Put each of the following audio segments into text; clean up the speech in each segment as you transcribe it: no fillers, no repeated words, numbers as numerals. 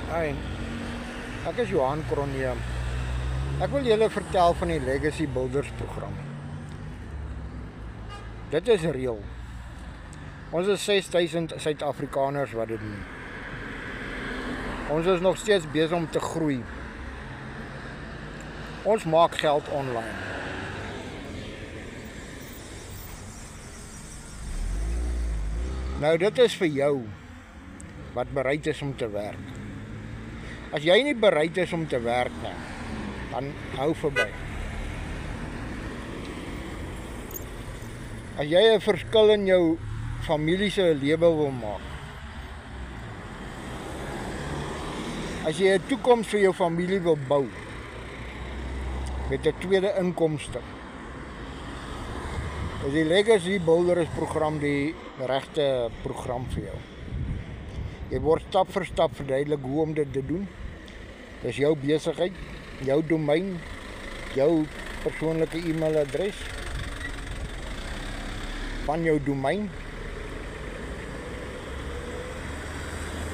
Hi, ek is Johan Cronje. Ek wil julle vertel van die Legacy Builders program. Dit is reël. Ons is 6000 Suid-Afrikaners wat dit doen. Ons is nog steeds besig om te groei. Ons maak geld online. Nou dit is vir jou wat bereid is om te werk. As jy nie bereid is om te werk nie, dan hou verby. As jy 'n verskil in jou familie se lewe wil maak, as jy 'n toekoms vir jou familie wil bou met 'n tweede inkomste, is die Legacy Builders program die regte program vir jou. Jy word stap vir stap verduidelik hoe om dit te doen. Dis jou besigheid, jou domein, jou persoonlike e-mailadres van jou domein.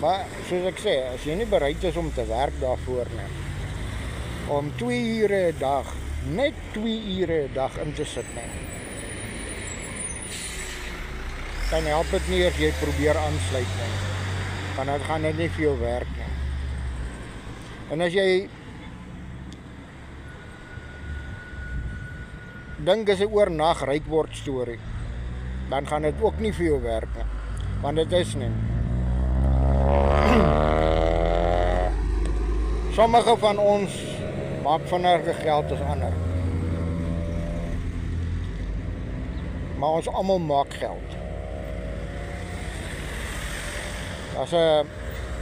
Maar soos ek sê, as jy nie bereid is om te werk daarvoor nie, om 2 ure 'n dag, net 2 ure 'n dag in te sit nie, dan help dit nie as jy probeer aansluit nie, want dan gaan dit nie vir jou werk nie. En as jy dink is 'n oornag ryk word storie, dan gaan dit ook nie vir jou werk nie, want dit is nie. Sommige van ons maak vinniger geld as ander, maar ons almal maak geld.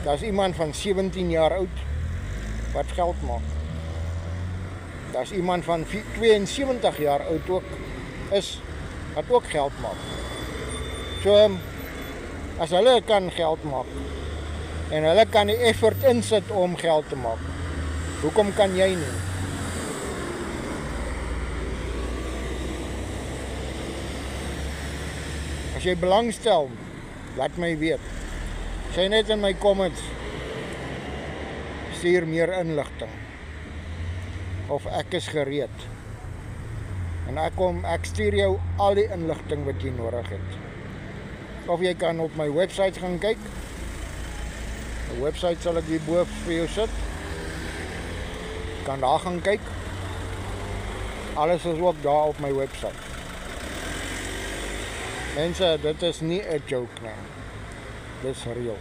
Daar's iemand van 17 jaar oud wat geld maak. Daar's iemand van 72 jaar oud ook is wat ook geld maak. So as hulle kan geld maak en hulle kan die effort insit om geld te maak, hoekom kan jy nie? As jy belangstel, laat my weet. Sê net in my comments, stuur meer inligting, of ek is gereed. En ek stuur jou al die inligting wat jy nodig het. Of jy kan op my website gaan kyk. Die website sal ek hierbo vir jou sit. Kan daar gaan kyk. Alles is ook daar op my website. Mense, dit is nie 'n joke nie. Dis reël.